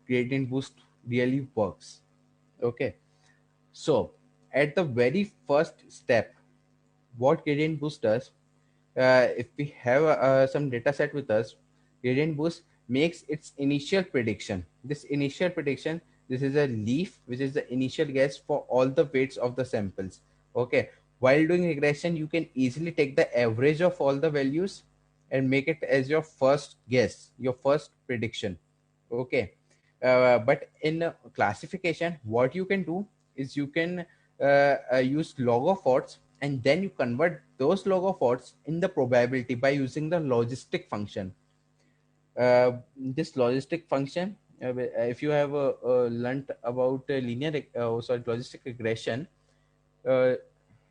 gradient boost really works. Okay, so at the very first step, what gradient boost does, if we have some data set with us, gradient boost makes its initial prediction. This initial prediction, this is a leaf which is the initial guess for all the weights of the samples. Okay, while doing regression you can easily take the average of all the values and make it as your first guess, your first prediction. Okay, but in classification what you can do is you can use log of odds, and then you convert those log of odds in the probability by using the logistic function. This logistic function, if you have learnt about logistic regression, uh,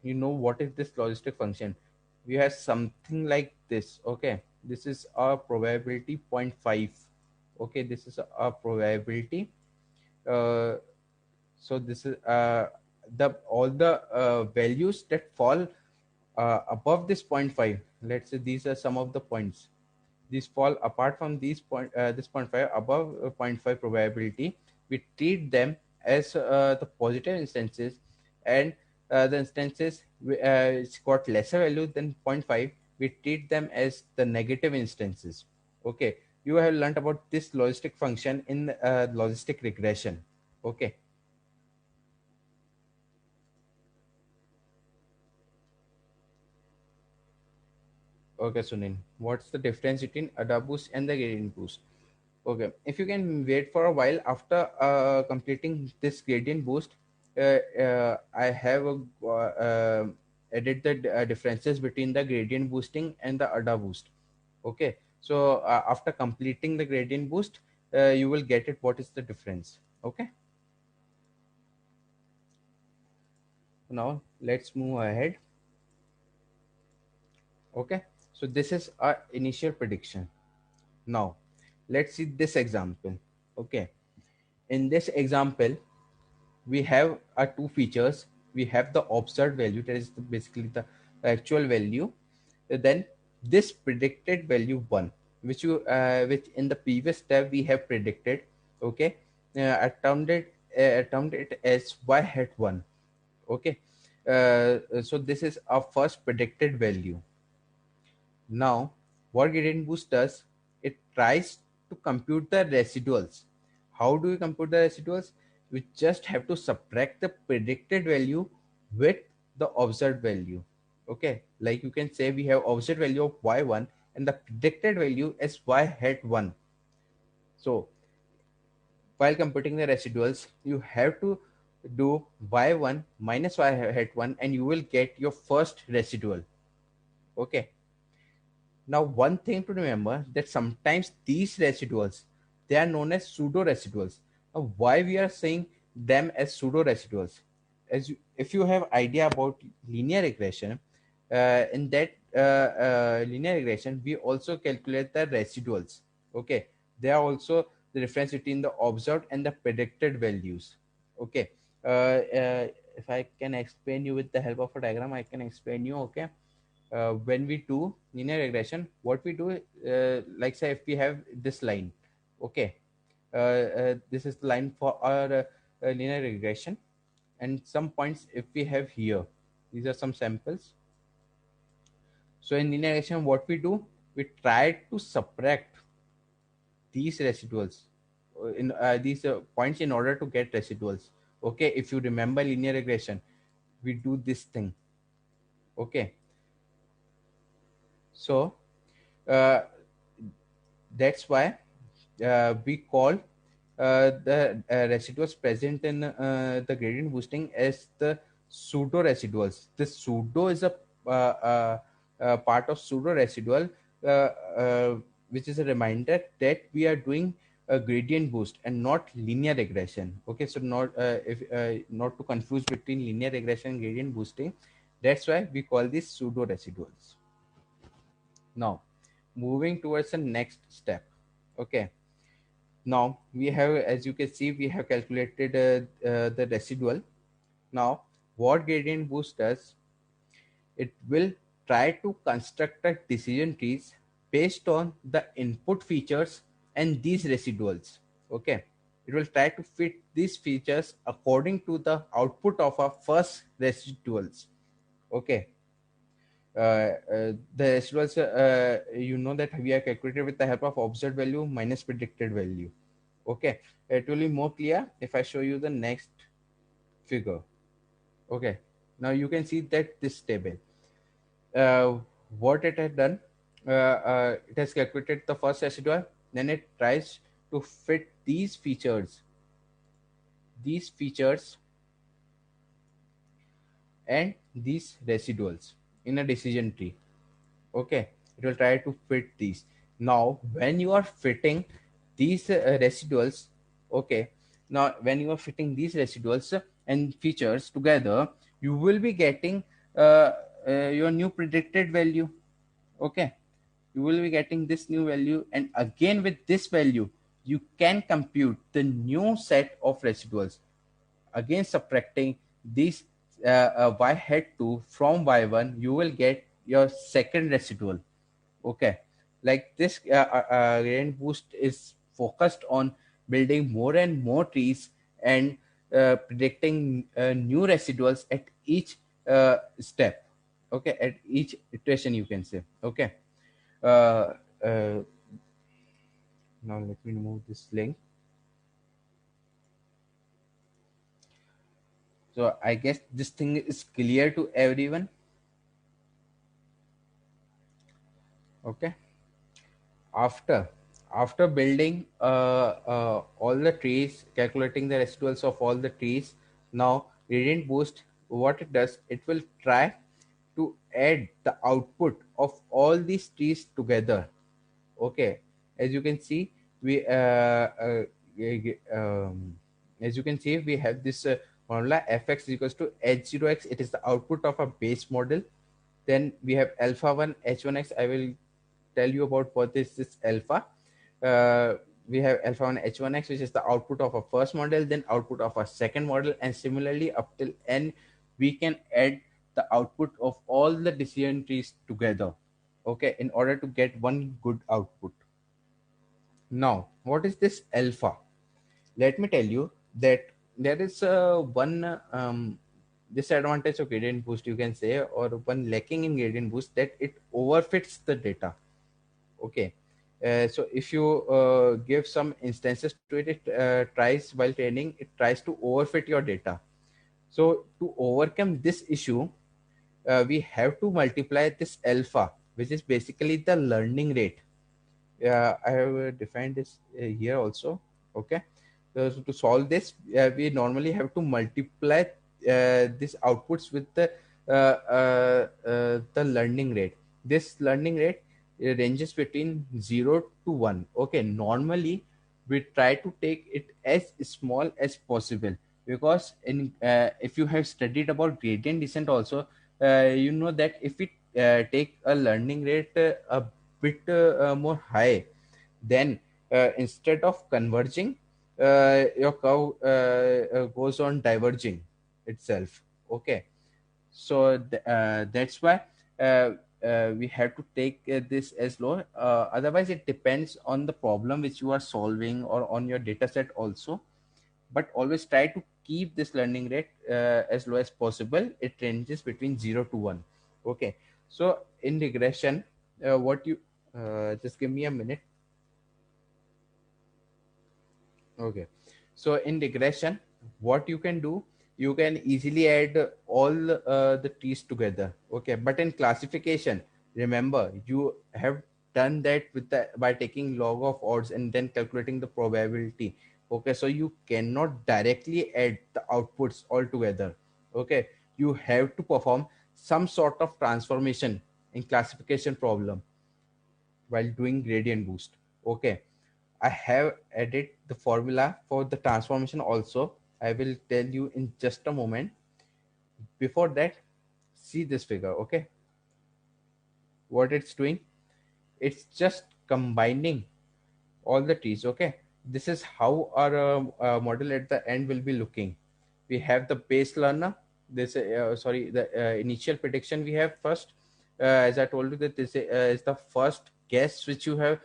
you know what is this logistic function. We have something like this. Okay, this is our probability zero point 0.5. Okay, this is our probability. uh, so this is the all the values that fall above this zero point 0.5. Let's say these are some of the points. These fall apart from this zero point 0.5, above zero point 0.5 probability. We treat them as the positive instances, and the instances it's got lesser value than zero point 0.5, we treat them as the negative instances. Okay, you have learned about this logistic function in logistic regression. Okay. Okay, Sunil. What's the difference between ADA boost and the gradient boost? Okay, if you can wait for a while after completing this gradient boost, I have added the differences between the gradient boosting and the ADA boost. Okay, so after completing the gradient boost, you will get it. What is the difference? Okay, now let's move ahead. Okay, so this is our initial prediction. Now, let's see this example. Okay, in this example, we have two features. We have the observed value, that is basically the actual value. Then this predicted value 1, which in the previous step we have predicted. Okay, I termed it as y hat 1. Okay, so this is our first predicted value. Now, what gradient boost does, it tries to compute the residuals. How do we compute the residuals? We just have to subtract the predicted value with the observed value. Okay, like you can say we have observed value of y1 and the predicted value is y hat 1. So while computing the residuals, you have to do y1 minus y hat 1 and you will get your first residual. Okay, now, one thing to remember, that sometimes these residuals, they are known as pseudo residuals. Now, why we are saying them as pseudo residuals? If you have idea about linear regression, in that linear regression, we also calculate the residuals. Okay, they are also the difference between the observed and the predicted values. Okay, if I can explain you with the help of a diagram, I can explain you. Okay, when we do linear regression, what we do, like say if we have this line. Okay, this is the line for our linear regression, and some points if we have here, these are some samples. So in linear regression what we do, we try to subtract these residuals in these points in order to get residuals. Okay, if you remember linear regression, we do this thing. Okay, so uh, that's why we call the residuals present in the gradient boosting as the pseudo residuals. This pseudo is a part of pseudo residual, uh, uh, which is a reminder that we are doing a gradient boost and not linear regression. Okay, so not to confuse between linear regression and gradient boosting. That's why we call these pseudo residuals. Now, moving towards the next step. Okay, now we have, as you can see, we have calculated the residual. Now, what gradient boost does, it will try to construct a decision trees based on the input features and these residuals. Okay, it will try to fit these features according to the output of our first residuals. Okay. The residuals, you know that we are calculated with the help of observed value minus predicted value. Okay, it will be more clear if I show you the next figure. Okay, now you can see that this table, uh, what it has done, it has calculated the first residual, then it tries to fit these features and these residuals in a decision tree. Okay, it will try to fit these. Now when you are fitting these residuals, okay, now when you are fitting these residuals and features together, you will be getting your new predicted value. Okay, you will be getting this new value, and again with this value you can compute the new set of residuals. Again subtracting these y hat 2 from y1, you will get your second residual. Okay, like this gradient boost is focused on building more and more trees and predicting new residuals at each step. Okay, at each iteration you can say. Okay, uh, uh, now let me remove this link. So I guess this thing is clear to everyone. Okay, after building all the trees, calculating the residuals of all the trees, now gradient boost, what it does, it will try to add the output of all these trees together. Okay, as you can see, we as you can see, we have this formula fx is equals to h0x. It is the output of a base model. Then we have alpha 1 h1x. I will tell you about what is alpha. uh, we have alpha 1 h1x, which is the output of a first model, then output of a second model, and similarly up till n we can add the output of all the decision trees together, okay, in order to get one good output. Now what is this alpha? Let me tell you that there is one disadvantage of gradient boost, you can say, or one lacking in gradient boost, that it overfits the data. Okay, so if you give some instances to it, it tries while training, it tries to overfit your data. So to overcome this issue, we have to multiply this alpha, which is basically the learning rate. I have defined this here also. Okay, so to solve this, we normally have to multiply these outputs with the learning rate. This learning rate ranges between 0 to 1. Okay, normally we try to take it as small as possible, because in if you have studied about gradient descent also, you know that if we take a learning rate a bit more high, then instead of converging, your curve goes on diverging itself. Okay, so that's why uh, we have to take this as low. Otherwise it depends on the problem which you are solving or on your data set also, but always try to keep this learning rate as low as possible. It ranges between 0 to 1. Okay, so in regression, what you just give me a minute. Okay, so in regression, what you can do, you can easily add all the trees together. Okay, but in classification, remember you have done that with the by taking log of odds and then calculating the probability. Okay, so you cannot directly add the outputs all together. Okay, you have to perform some sort of transformation in classification problem while doing gradient boost. Okay, I have added the formula for the transformation also. I will tell you in just a moment. Before that, see this figure. Okay, what it's doing, it's just combining all the trees. Okay, this is how our model at the end will be looking. We have the base learner, this sorry, the initial prediction we have first. As I told you that this is the first guess which you have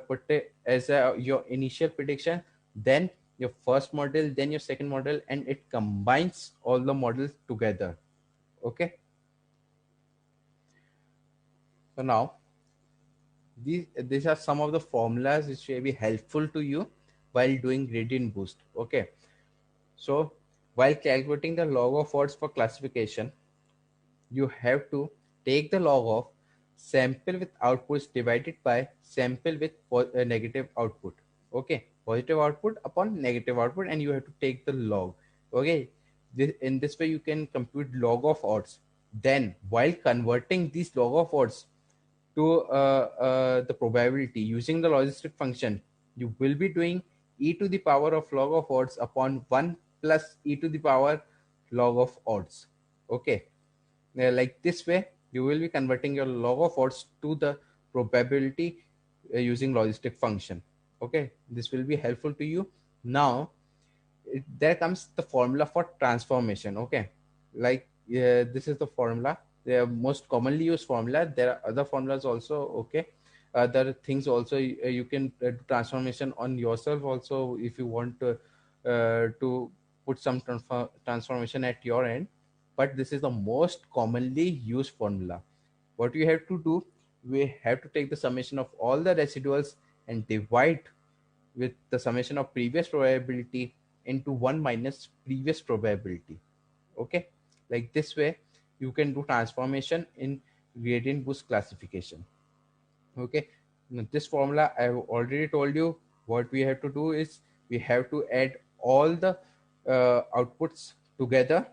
put it as your initial prediction. Then your first model, then your second model, and it combines all the models together. Okay. So now these are some of the formulas which may be helpful to you while doing gradient boost. Okay. So while calculating the log of odds for classification, you have to take the log of sample with outputs divided by sample with negative output. Okay, positive output upon negative output, and you have to take the log. Okay, in this way you can compute log of odds. Then while converting these log of odds to the probability using the logistic function, you will be doing e to the power of log of odds upon 1 plus e to the power log of odds. Okay, like this way you will be converting your log of odds to the probability using logistic function. Okay, this will be helpful to you. Now there comes the formula for transformation. Okay, like this is the formula, the most commonly used formula. There are other formulas also. Okay, other things also. You can do transformation on yourself also if you want to put some transformation at your end, but this is the most commonly used formula. What we have to do, we have to take the summation of all the residuals and divide with the summation of previous probability into 1 minus previous probability. Okay, like this way you can do transformation in gradient boost classification. Okay, now this formula I have already told you. What we have to do is we have to add all the outputs together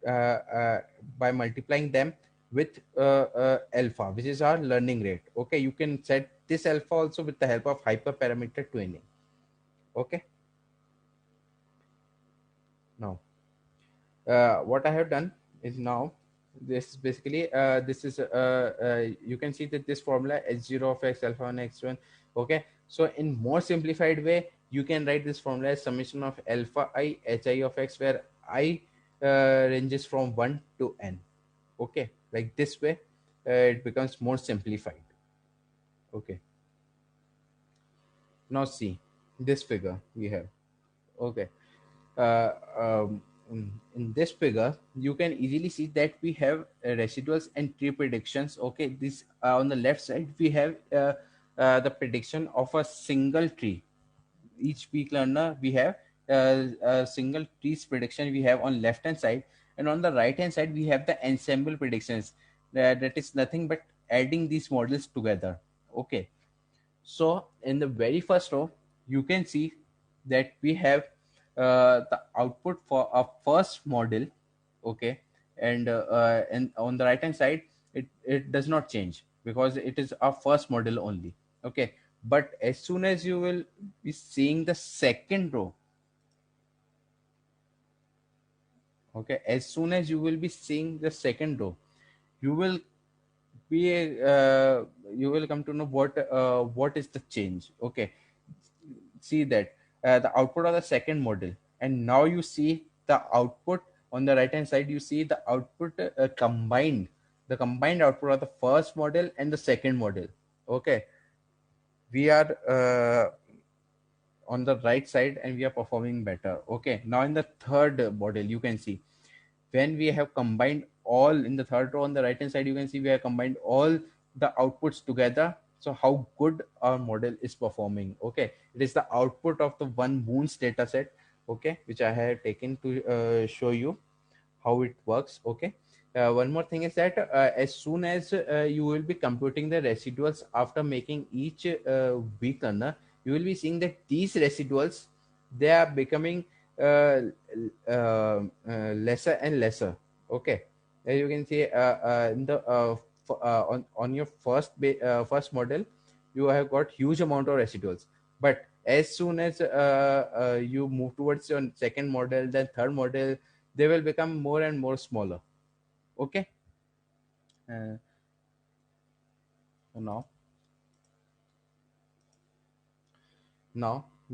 by multiplying them with alpha, which is our learning rate. Okay, you can set this alpha also with the help of hyperparameter tuning. Okay, now what I have done is now this basically this is you can see that this formula h0 of x alpha 1 x1. Okay, so in more simplified way you can write this formula as summation of alpha I hi of x, where I ranges from 1 to n. Okay, like this way it becomes more simplified. Okay, now see this figure we have. Okay, uh, um, in this figure you can easily see that we have residuals and tree predictions. Okay, this on the left side we have the prediction of a single tree. Each peak learner we have a single trees prediction we have on left hand side, and on the right hand side we have the ensemble predictions. That is nothing but adding these models together. Okay, so in the very first row, you can see that we have the output for a first model. Okay, and on the right hand side, it does not change because it is our first model only. Okay, but as soon as you will be seeing the second row, okay, as soon as you will be seeing the second row, you will be you will come to know what is the change. Okay, see that the output of the second model, and now you see the output on the right hand side. You see the output combined, the combined output of the first model and the second model. Okay, we are on the right side and we are performing better. Okay, now in the third model you can see when we have combined all in the third row on the right hand side, you can see we have combined all the outputs together. So how good our model is performing. Okay, it is the output of the one moons data set. Okay, which I have taken to show you how it works. Okay, one more thing is that as soon as you will be computing the residuals after making each week learner, you will be seeing that these residuals, they are becoming lesser and lesser. Okay, as you can see in the on your first model, you have got huge amount of residuals, but as soon as you move towards your second model, then third model, they will become more and more smaller. Okay, uh, so now